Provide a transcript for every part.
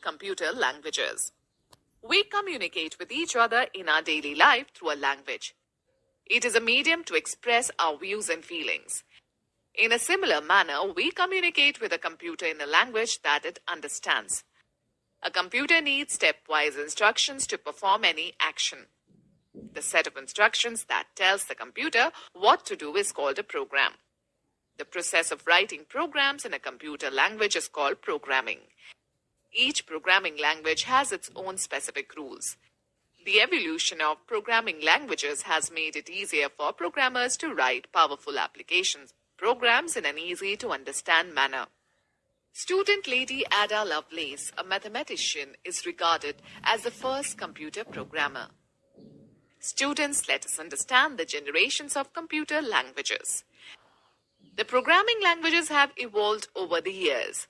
computer languages. We communicate with each other in our daily life through a language. It is a medium to express our views and feelings. In a similar manner, we communicate with a computer in a language that it understands. A computer needs stepwise instructions to perform any action. The set of instructions that tells the computer what to do is called a program. The process of writing programs in a computer language is called programming. Each programming language has its own specific rules. The evolution of programming languages has made it easier for programmers to write powerful applications, programs in an easy-to-understand manner. Student Lady Ada Lovelace, a mathematician, is regarded as the first computer programmer. Students, let us understand the generations of computer languages. The programming languages have evolved over the years.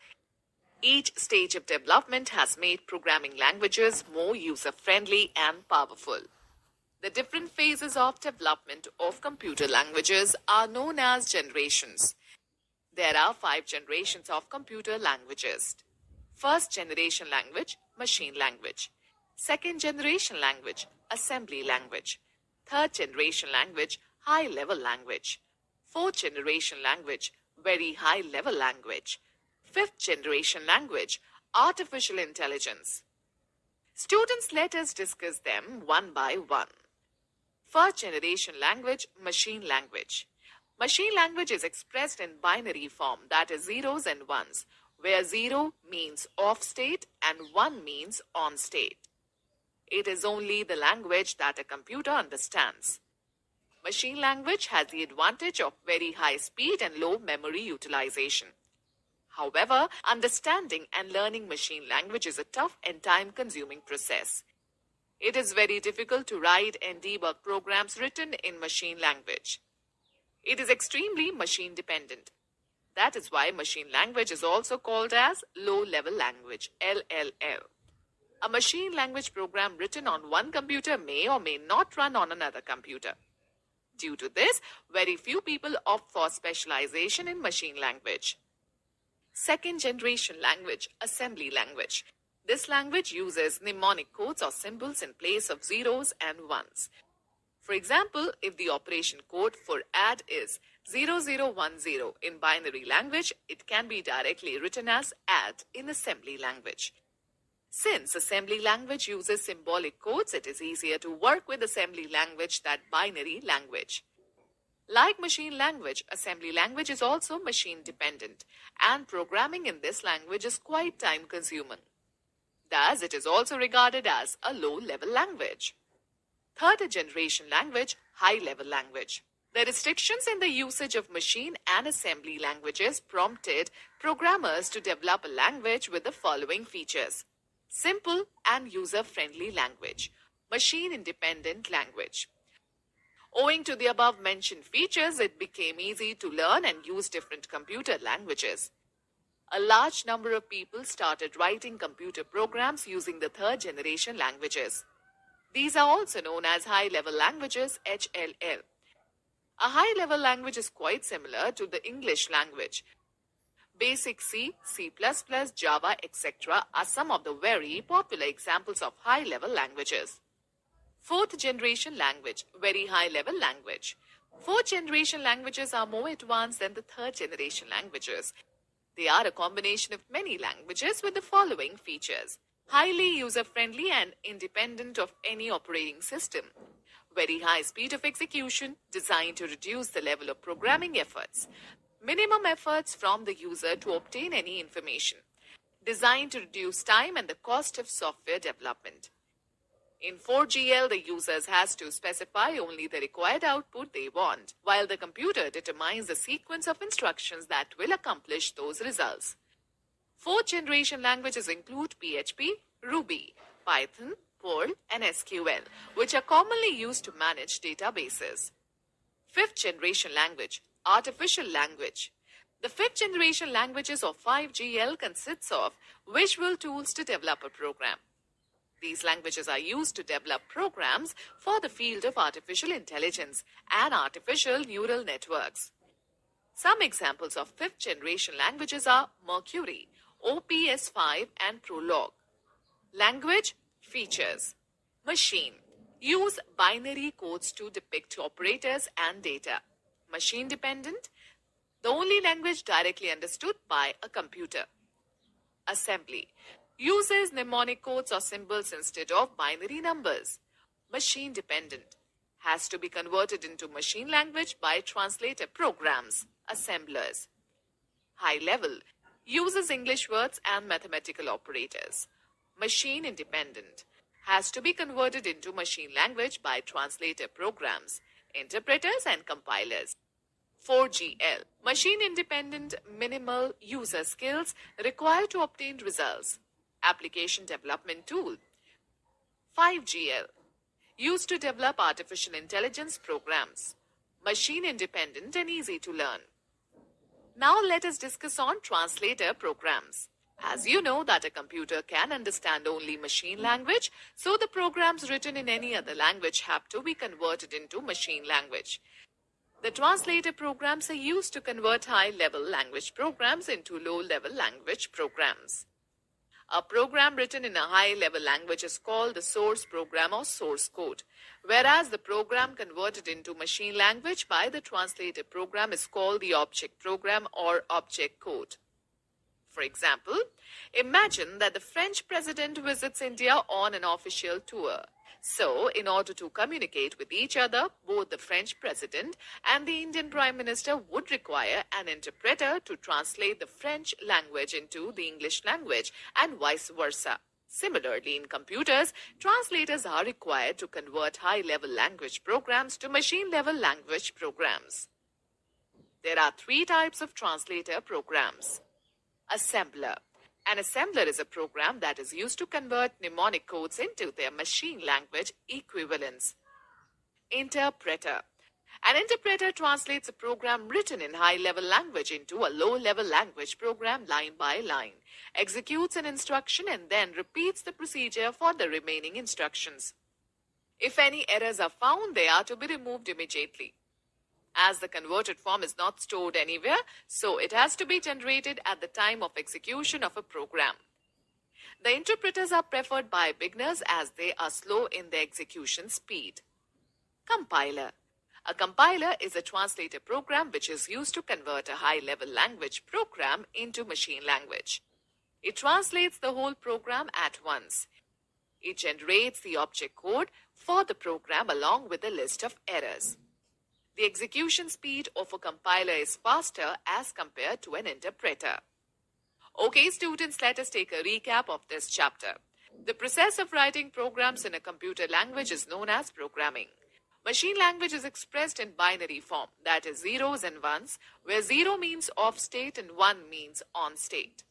Each stage of development has made programming languages more user-friendly and powerful. The different phases of development of computer languages are known as generations. There are 5 generations of computer languages. First generation language, machine language. Second generation language, assembly language. Third generation language, high-level language. Fourth generation language, very high-level language. Fifth generation language, artificial intelligence. Students, let us discuss them one by one. First generation language, machine language. Machine language is expressed in binary form, that is zeros and ones, where 0 means off state and 1 means on state. It is only the language that a computer understands. Machine language has the advantage of very high speed and low memory utilization. However, understanding and learning machine language is a tough and time-consuming process. It is very difficult to write and debug programs written in machine language. It is extremely machine-dependent. That is why machine language is also called as low-level language, LLL. A machine language program written on one computer may or may not run on another computer. Due to this, very few people opt for specialization in machine language. Second generation language, assembly language. This language uses mnemonic codes or symbols in place of zeros and ones. For example, if the operation code for add is 0010 in binary language, it can be directly written as add in assembly language. Since assembly language uses symbolic codes, it is easier to work with assembly language than binary language. Like machine language, assembly language is also machine dependent, and programming in this language is quite time-consuming. Thus, it is also regarded as a low-level language. Third generation language, high-level language. The restrictions in the usage of machine and assembly languages prompted programmers to develop a language with the following features. Simple and user-friendly language. Machine-independent language. Owing to the above-mentioned features, it became easy to learn and use different computer languages. A large number of people started writing computer programs using the third-generation languages. These are also known as high-level languages, HLL. A high-level language is quite similar to the English language. Basic C, C++, Java, etc. are some of the very popular examples of high-level languages. Fourth generation language, very high-level language. Fourth generation languages are more advanced than the third generation languages. They are a combination of many languages with the following features. Highly user-friendly and independent of any operating system. Very high speed of execution, designed to reduce the level of programming efforts. Minimum efforts from the user to obtain any information. Designed to reduce time and the cost of software development. In 4GL, the users has to specify only the required output they want, while the computer determines the sequence of instructions that will accomplish those results. Fourth generation languages include PHP, Ruby, Python, Perl, and SQL, which are commonly used to manage databases. Fifth generation language, artificial language. The fifth generation languages of 5GL consists of visual tools to develop a program. These languages are used to develop programs for the field of artificial intelligence and artificial neural networks. Some examples of fifth generation languages are Mercury, OPS5, and Prolog. Language features. Machine. Use binary codes to depict operators and data. Machine dependent. The only language directly understood by a computer. Assembly. Uses mnemonic codes or symbols instead of binary numbers. Machine dependent. Has to be converted into machine language by translator programs, assemblers. High level. Uses English words and mathematical operators. Machine independent. Has to be converted into machine language by translator programs, interpreters and compilers. 4GL. Machine independent minimal user skills required to obtain results. Application development tool. 5GL. Used to develop artificial intelligence programs. Machine independent and easy to learn. Now let us discuss on translator programs. As you know that a computer can understand only machine language, so the programs written in any other language have to be converted into machine language. The translator programs are used to convert high-level language programs into low-level language programs. A program written in a high-level language is called the source program or source code, whereas the program converted into machine language by the translator program is called the object program or object code. For example, imagine that the French president visits India on an official tour. So, in order to communicate with each other, both the French president and the Indian prime minister would require an interpreter to translate the French language into the English language and vice versa. Similarly, in computers, translators are required to convert high-level language programs to machine-level language programs. There are three types of translator programs. Assembler. An assembler is a program that is used to convert mnemonic codes into their machine language equivalents. Interpreter. An interpreter translates a program written in high-level language into a low-level language program line by line, executes an instruction and then repeats the procedure for the remaining instructions. If any errors are found, they are to be removed immediately. As the converted form is not stored anywhere, so it has to be generated at the time of execution of a program. The interpreters are preferred by beginners as they are slow in their execution speed. Compiler. A compiler is a translator program which is used to convert a high-level language program into machine language. It translates the whole program at once. It generates the object code for the program along with a list of errors. The execution speed of a compiler is faster as compared to an interpreter. Okay, students, let us take a recap of this chapter. The process of writing programs in a computer language is known as programming. Machine language is expressed in binary form, that is zeros and ones, where 0 means off state and 1 means on state.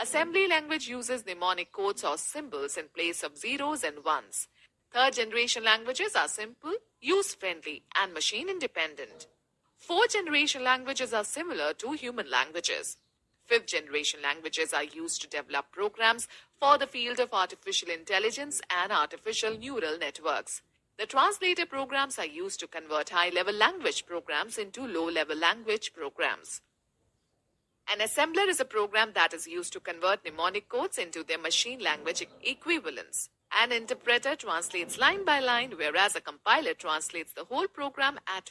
Assembly language uses mnemonic codes or symbols in place of zeros and ones. Third generation languages are simple, use-friendly, and machine-independent. Fourth generation languages are similar to human languages. Fifth generation languages are used to develop programs for the field of artificial intelligence and artificial neural networks. The translator programs are used to convert high-level language programs into low-level language programs. An assembler is a program that is used to convert mnemonic codes into their machine language equivalents. An interpreter translates line by line, whereas a compiler translates the whole program at